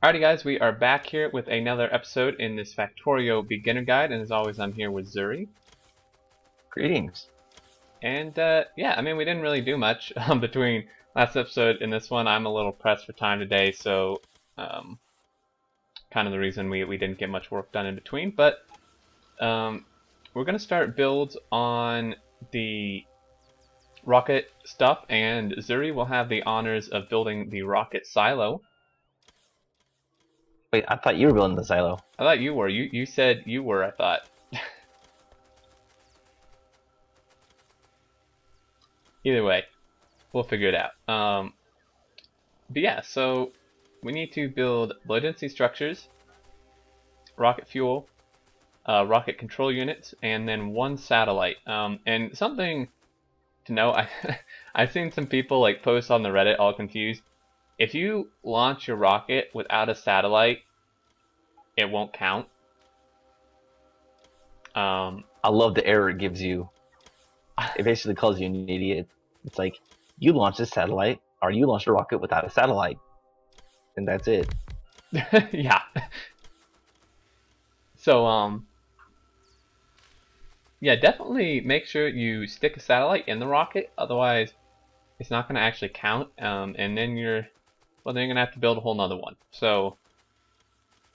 Alrighty guys, we are back here with another episode in this Factorio beginner guide, and as always I'm here with Zuri. Greetings. And yeah, I mean we didn't really do much between last episode and this one. I'm a little pressed for time today, so kind of the reason we didn't get much work done in between, but we're going to start builds on the rocket stuff, and Zuri will have the honors of building the rocket silo. Wait, I thought you were building the silo. I thought you were. You said you were, I thought. Either way, we'll figure it out. But yeah, so we need to build low density structures, rocket fuel, rocket control units, and then one satellite. And something to know, I've seen some people like post on the Reddit all confused. If you launch your rocket without a satellite, it won't count. I love the error it gives you. It basically calls you an idiot. It's like, you launched a satellite, or you launched a rocket without a satellite. And that's it. Yeah. So, yeah, definitely make sure you stick a satellite in the rocket, otherwise it's not going to actually count, and then you're going to have to build a whole nother one. So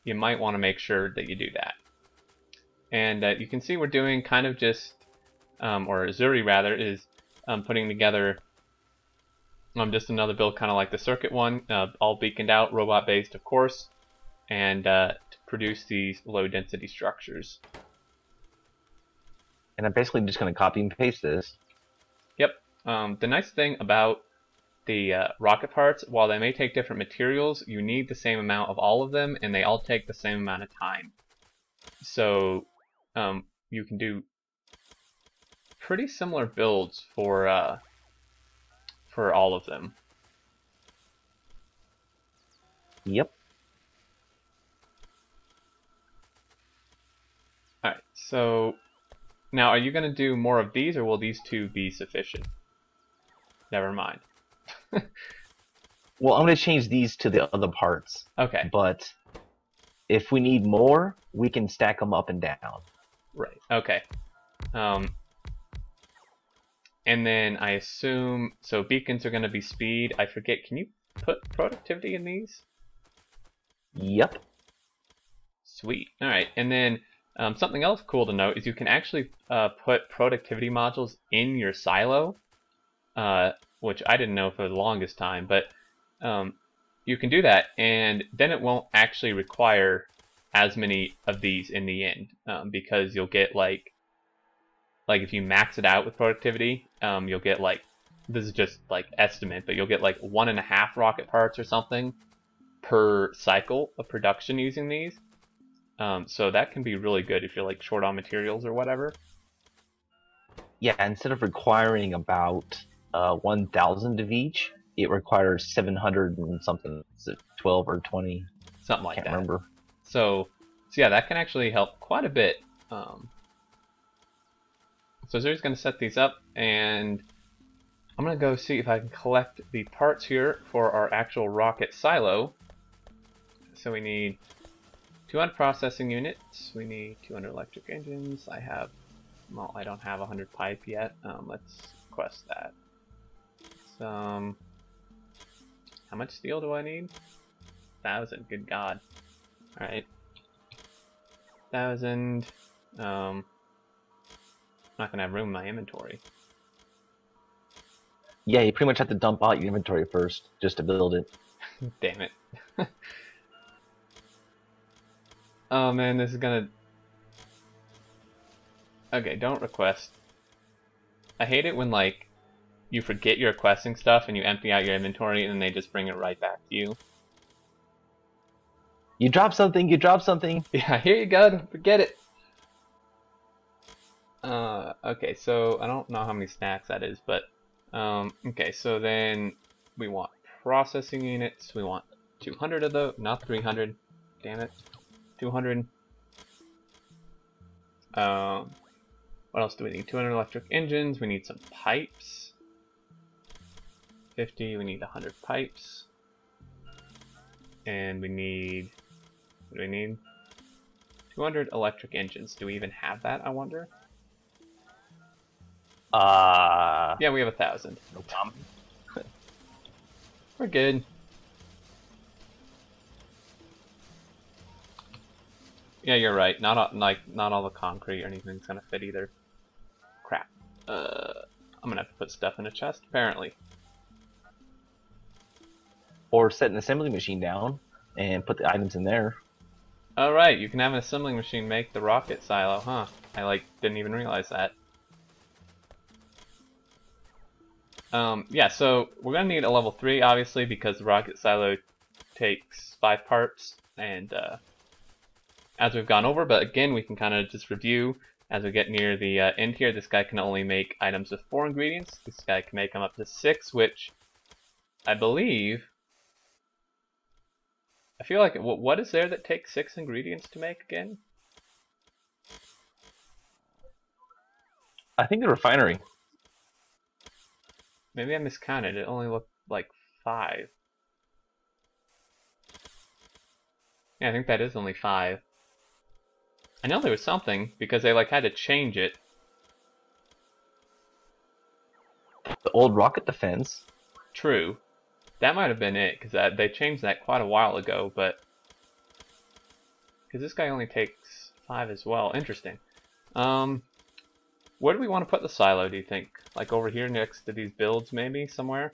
you might want to make sure that you do that. And you can see we're doing kind of just, or Zuri rather, is putting together just another build kind of like the circuit one, all beaconed out, robot based of course, and to produce these low density structures. And I'm basically just going to copy and paste this. Yep. The nice thing about the rocket parts, while they may take different materials, you need the same amount of all of them, and they all take the same amount of time. So you can do pretty similar builds for all of them. Yep. Alright, so now are you going to do more of these, or will these two be sufficient? Never mind. Well, I'm going to change these to the other parts. Okay. But if we need more, we can stack them up and down. Right. Okay. And then I assume, so beacons are going to be speed. I forget, can you put productivity in these? Yep. Sweet. Alright, and then something else cool to note is you can actually put productivity modules in your silo, which I didn't know for the longest time, but you can do that, and then it won't actually require as many of these in the end, because you'll get like if you max it out with productivity, you'll get like, this is just like estimate, but you'll get like 1.5 rocket parts or something per cycle of production using these. So that can be really good if you're like short on materials or whatever. Yeah, instead of requiring about 1,000 of each, it requires 700 and something. Is it 12 or 20? Something like that. Can't remember. So yeah, that can actually help quite a bit. So Zuri's going to set these up, and I'm going to go see if I can collect the parts here for our actual rocket silo. So we need 200 processing units, we need 200 electric engines. Well, I don't have 100 pipe yet. Let's request that. How much steel do I need? 1,000, good God. Alright. 1,000. I'm not going to have room in my inventory. Yeah, you pretty much have to dump out your inventory first, just to build it. Damn it. Oh man, this is gonna... Okay, don't request. I hate it when, like, you forget you're requesting stuff and you empty out your inventory and then they just bring it right back to you. You drop something, you drop something! Yeah, here you go, don't forget it! Okay, so I don't know how many stacks that is, but... okay, so then we want processing units. We want 200 of those, not 300. Damn it. 200. What else do we need? 200 electric engines. We need some pipes. 50. We need 100 pipes. and we need, what do we need? 200 electric engines. Do we even have that, I wonder? Yeah, we have 1,000. No problem. We're good. Yeah, you're right. Not all the concrete or anything's gonna fit either. Crap. I'm gonna have to put stuff in a chest, apparently. Or set an assembly machine down and put the items in there. Oh right, you can have an assembling machine make the rocket silo, huh? I didn't even realize that. Yeah, so we're gonna need a level 3 obviously because the rocket silo takes 5 parts, and as we've gone over, but again we can kind of just review as we get near the end here. This guy can only make items with 4 ingredients. This guy can make them up to 6, which I believe. I feel like what is there that takes 6 ingredients to make again? I think the refinery. Maybe I miscounted. It only looked like 5. Yeah, I think that is only 5. I know there was something because they had to change it. The old rocket defense. True. That might have been it, because they changed that quite a while ago, but... Because this guy only takes 5 as well. Interesting. Where do we want to put the silo, do you think? Like over here next to these builds, maybe? Somewhere?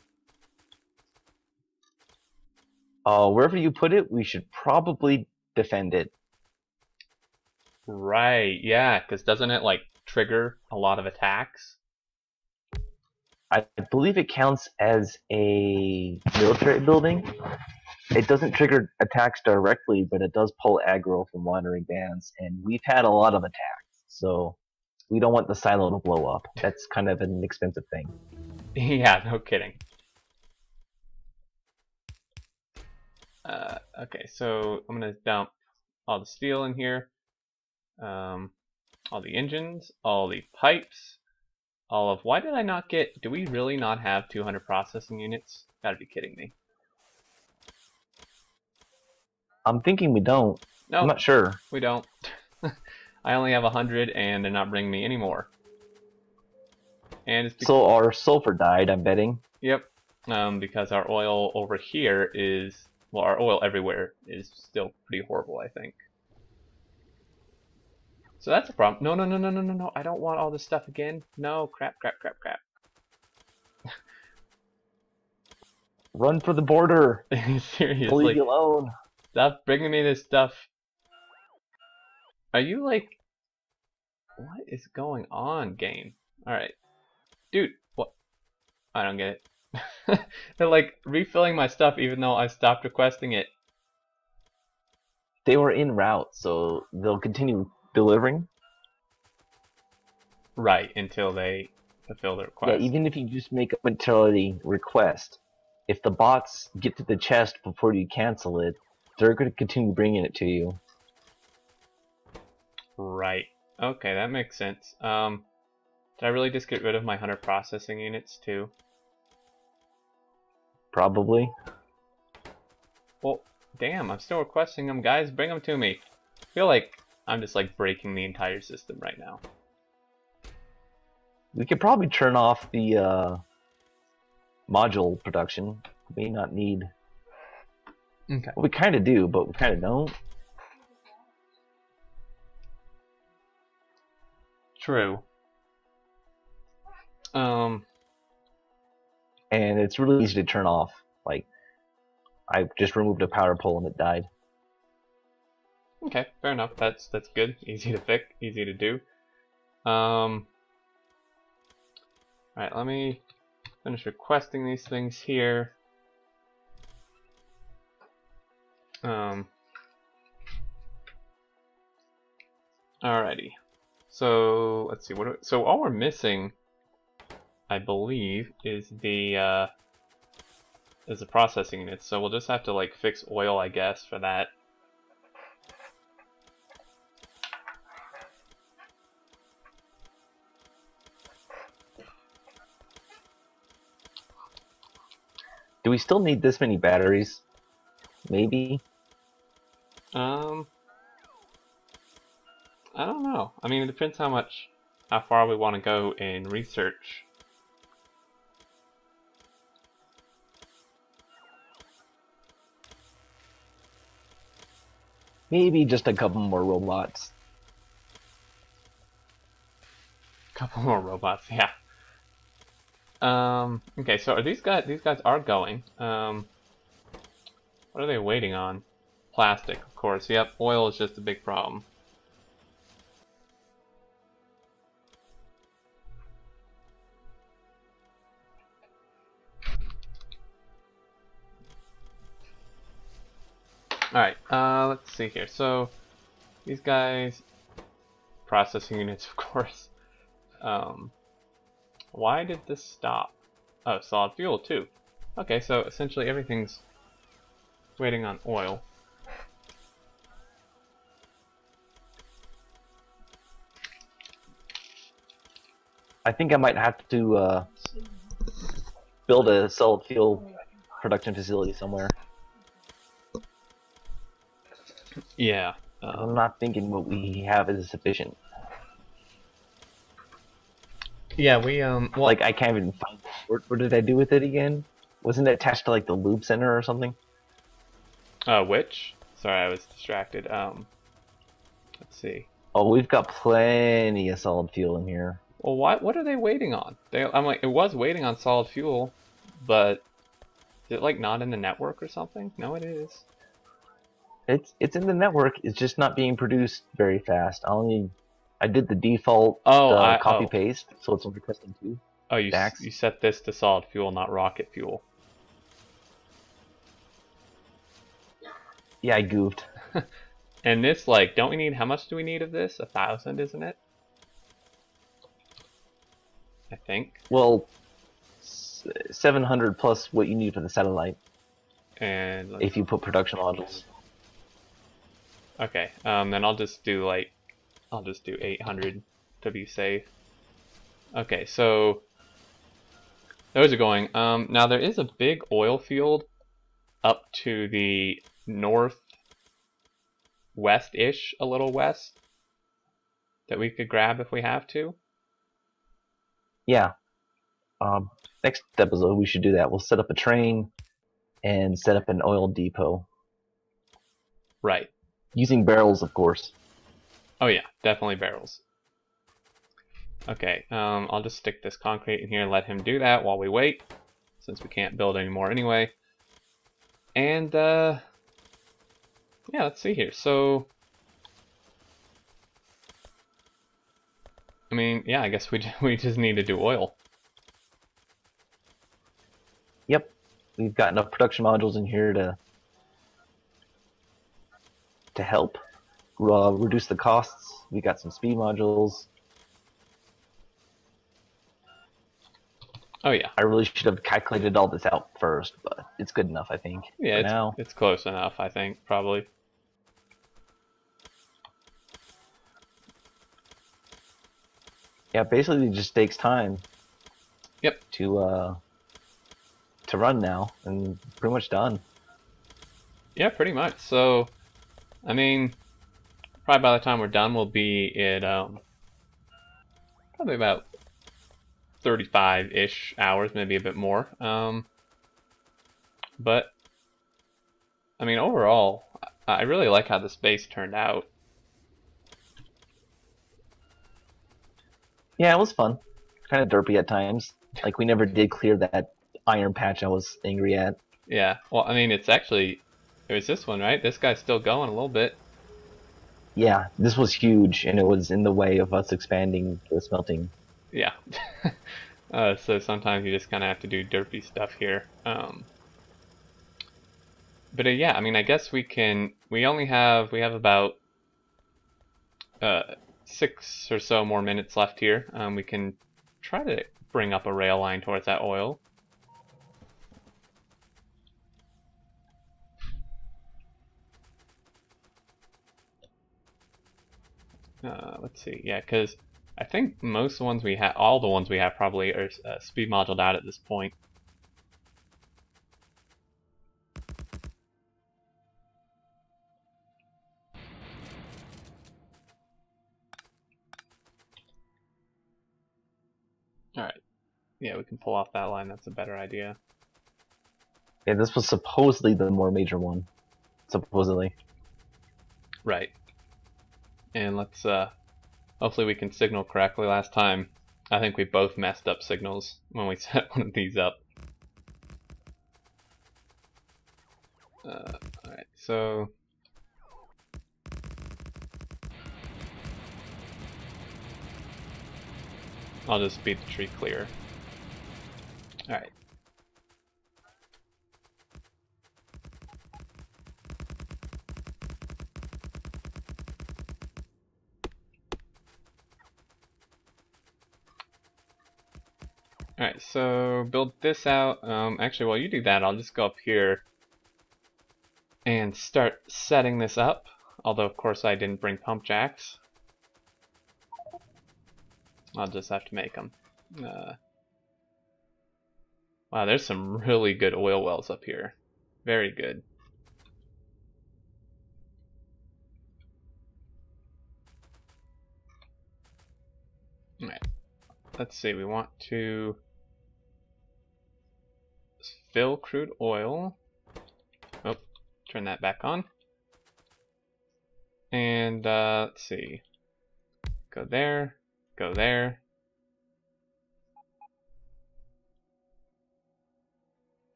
Wherever you put it, we should probably defend it. Right, yeah, because doesn't it, trigger a lot of attacks? I believe it counts as a military building. It doesn't trigger attacks directly, but it does pull aggro from wandering bands, and we've had a lot of attacks, so we don't want the silo to blow up. That's kind of an expensive thing. Yeah, no kidding. Okay, so I'm gonna dump all the steel in here, all the engines, all the pipes, all of... Why did I not get... Do we really not have 200 processing units? Gotta be kidding me. I'm thinking we don't. No, I'm not sure. we don't. I only have 100 and they're not bringing me any more. And it's So our sulfur died, I'm betting. Yep, because our oil over here is... Well, our oil everywhere is still pretty horrible, I think. So that's a problem. No, no, no, no, no, no, no. I don't want all this stuff again. No, crap, crap, crap, crap. Run for the border. Seriously. I'll leave you alone. Stop bringing me this stuff. Are you what is going on, game? Alright. Dude, what? I don't get it. They're refilling my stuff even though I stopped requesting it. They were en route, so they'll continue delivering. Right, until they fulfill the request. Yeah, even if you just make a mentality request, if the bots get to the chest before you cancel it, they're going to continue bringing it to you. Right. Okay, that makes sense. Did I really just get rid of my 100 processing units too? Probably. Well, damn, I'm still requesting them, guys. Bring them to me. I feel like I'm just breaking the entire system right now. We could probably turn off the module production. We may not need... Okay. Well, we kind of do, but we kind of don't. True. And it's really easy to turn off. I just removed a power pole and it died. Okay, fair enough. That's good. Easy to fix, easy to do. Alright, let me finish requesting these things here. Alrighty. So let's see. So all we're missing, I believe, is the processing units. So we'll just have to fix oil, I guess, for that. Do we still need this many batteries? maybe. I don't know. I mean, it depends how far we want to go in research. Maybe just a couple more robots. Couple more robots, yeah. Okay, so are these guys are going. What are they waiting on? Plastic, of course. Yep, oil is just a big problem. Alright, let's see here. So, these guys, processing units, of course. Why did this stop? Oh, solid fuel, too. Okay, so essentially everything's waiting on oil. I think I might have to build a solid fuel production facility somewhere. Yeah. I'm not thinking what we have is sufficient. Yeah, we well, like I can't even find it. What did I do with it again? Wasn't it attached to like the loop center or something? Which? Sorry, I was distracted. Let's see. Oh, we've got plenty of solid fuel in here. Well, what are they waiting on? I'm like, it was waiting on solid fuel, but is it like not in the network or something? No, it is. It's in the network. It's just not being produced very fast. I did the default copy paste, so it's only requesting 2. Oh, you set this to solid fuel, not rocket fuel. Yeah, I goofed. And this, like, don't we need? How much do we need of this? 1,000, isn't it? I think. Well, 700 plus what you need for the satellite. And if you put production modules. Okay, then I'll just do 800 to be safe. Okay, so those are going. Now there is a big oil field up to the northwest-ish, a little west, that we could grab if we have to. Yeah. Next episode we should do that. We'll set up a train and set up an oil depot. Right. Using barrels, of course. Oh yeah, definitely barrels. Okay, I'll just stick this concrete in here and let him do that while we wait, since we can't build anymore anyway. And, yeah, let's see here. So, I mean, yeah, I guess we just need to do oil. Yep, we've got enough production modules in here to help reduce the costs. We got some speed modules. Oh yeah. I really should have calculated all this out first, but it's good enough, I think. Yeah, it's close enough, I think, probably. Yeah, basically it just takes time. Yep. To run now, and pretty much done. Yeah, pretty much. So, I mean, probably by the time we're done, we'll be at probably about 35-ish hours, maybe a bit more. But I mean, overall, I really like how this base turned out. Yeah, it was fun. Kind of derpy at times. Like, we never did clear that iron patch I was angry at. Yeah, well, I mean, it was this one, right? This guy's still going a little bit. Yeah, this was huge, and it was in the way of us expanding the smelting. Yeah. So sometimes you just kind of have to do derpy stuff here. But yeah, I mean, I guess we have about 6 or so more minutes left here. We can try to bring up a rail line towards that oil. Let's see, yeah, because I think most of the ones we have, all the ones we have probably are speed moduled out at this point. Yeah, we can pull off that line. That's a better idea. Yeah, this was supposedly the more major one. Supposedly. Right. And let's hopefully we can signal correctly. Last time I think we both messed up signals when we set one of these up. Alright, so I'll just speed the tree clear. Alright. Alright, so build this out. Actually, while you do that, I'll just go up here and start setting this up. Although, of course, I didn't bring pump jacks. I'll just have to make them. Wow, there's some really good oil wells up here. Very good. Alright, let's see, we want to fill crude oil. Oh, turn that back on. And let's see, go there, go there.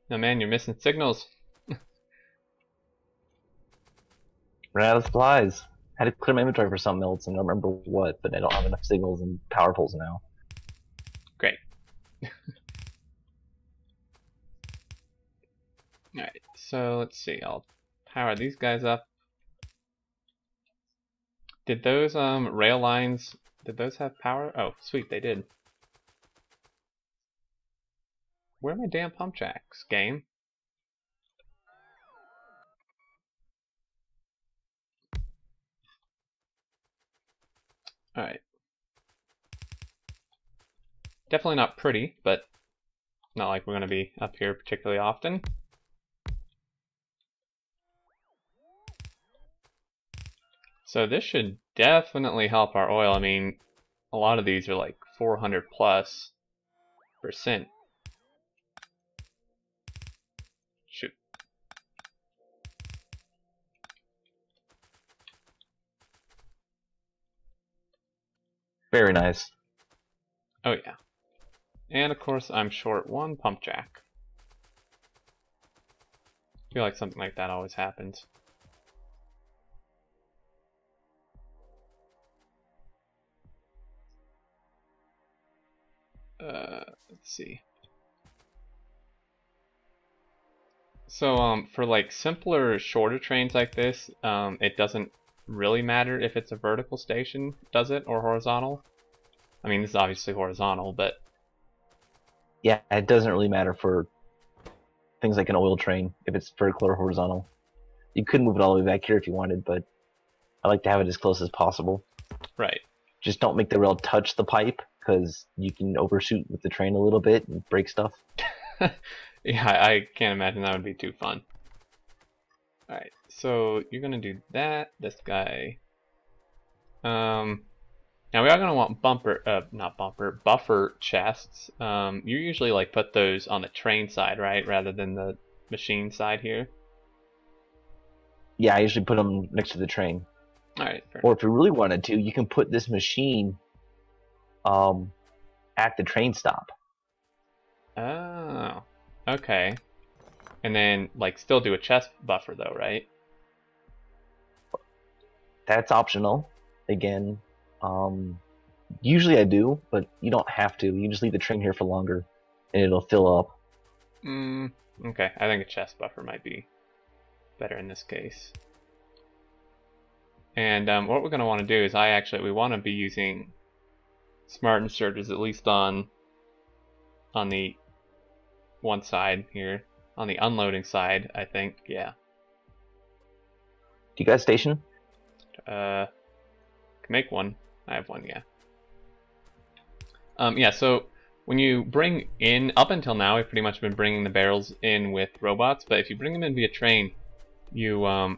No, man, you're missing signals. Ran out of supplies. Had to clear my inventory for something else, and I don't remember what, but I don't have enough signals and power poles now. Great. Alright, so let's see, I'll power these guys up. Did those rail lines, did those have power? Oh, sweet, they did. Where are my damn pump jacks, game? Alright. Definitely not pretty, but not like we're going to be up here particularly often. So this should definitely help our oil. I mean, a lot of these are like 400+%. Shoot. Very nice. Oh yeah. And of course I'm short one pump jack. I feel like something like that always happens. Let's see. So for like simpler, shorter trains like this, it doesn't really matter if it's a vertical station, does it, or horizontal? I mean, this is obviously horizontal, but Yeah, it doesn't really matter for things like an oil train, if it's vertical or horizontal. You could move it all the way back here if you wanted, but I like to have it as close as possible. right. Just don't make the rail touch the pipe, because you can overshoot with the train a little bit and break stuff. Yeah, I can't imagine that would be too fun. Alright, so you're gonna do that, this guy. Now we are gonna want buffer chests. You usually like put those on the train side, right, rather than the machine side here. Yeah, I usually put them next to the train. Alright, or if you really wanted to, you can put this machine at the train stop. Oh, okay. And then, like, still do a chest buffer, though, right? That's optional. Again, usually I do, but you don't have to. You just leave the train here for longer, and it'll fill up. Okay, I think a chest buffer might be better in this case. And what we're going to want to do is we want to be using smart inserters, at least on the one side here. On the unloading side, I think, yeah. Do you guys station? Can make one. I have one, yeah. Yeah, so when you bring in, up until now, we've pretty much been bringing the barrels in with robots, but if you bring them in via train, you're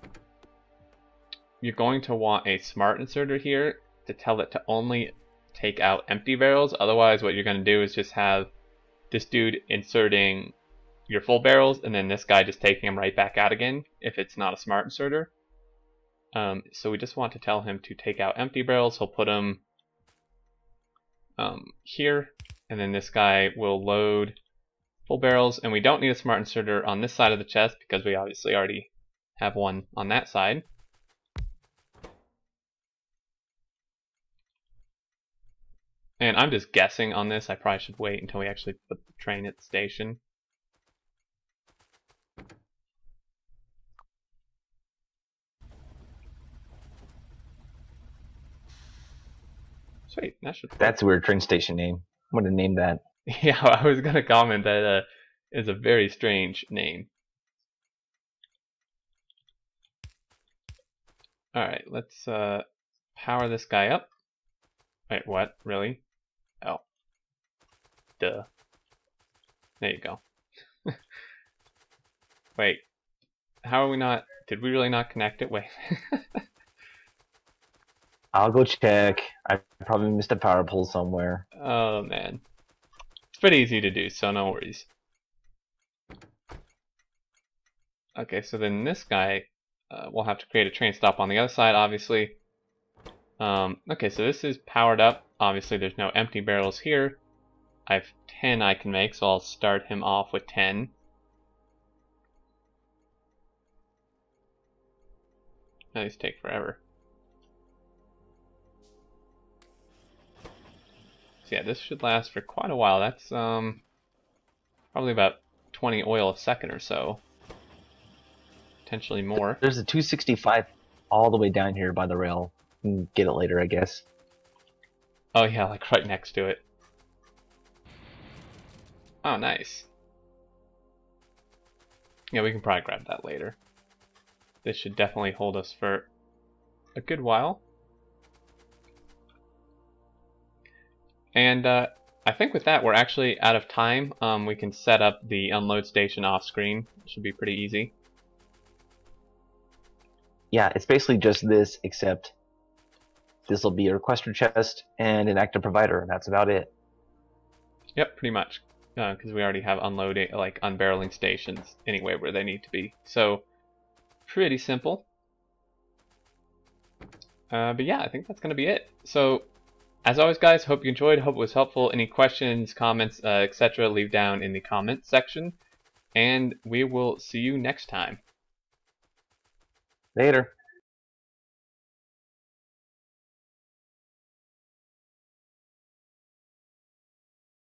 going to want a smart inserter here to tell it to only take out empty barrels. Otherwise, what you're going to do is just have this dude inserting your full barrels, and then this guy just taking them right back out again if it's not a smart inserter. So we just want to tell him to take out empty barrels. He'll put them here, and then this guy will load full barrels, and we don't need a smart inserter on this side of the chest because we obviously already have one on that side. And I'm just guessing on this. I probably should wait until we actually put the train at the station. Sweet, that should. That's a weird train station name. I'm gonna name that. Yeah, I was gonna comment that is a very strange name. Alright, let's power this guy up. Wait, what? Really? Oh. Duh. There you go. Wait. How are we not... Did we really not connect it? Wait. I'll go check. I probably missed a power pole somewhere. Oh, man. It's pretty easy to do, so no worries. Okay, so then this guy... we'll have to create a train stop on the other side, obviously. Okay, so this is powered up. Obviously, there's no empty barrels here. I have 10 I can make, so I'll start him off with 10. Now these take forever. So yeah, this should last for quite a while. That's probably about 20 oil a second or so. Potentially more. There's a 265 all the way down here by the rail. Get it later, I guess. Oh yeah, like right next to it. Oh, nice. Yeah, we can probably grab that later. This should definitely hold us for a good while. And I think with that, we're actually out of time. We can set up the unload station off screen. It should be pretty easy. Yeah, it's basically just this, except this will be a requester chest and an active provider, and that's about it. Yep, pretty much. Because we already have unloading, like unbarreling stations anywhere where they need to be. So, pretty simple. But yeah, I think that's going to be it. So, as always, guys, hope you enjoyed. Hope it was helpful. Any questions, comments, etc., leave down in the comments section. And we will see you next time. Later.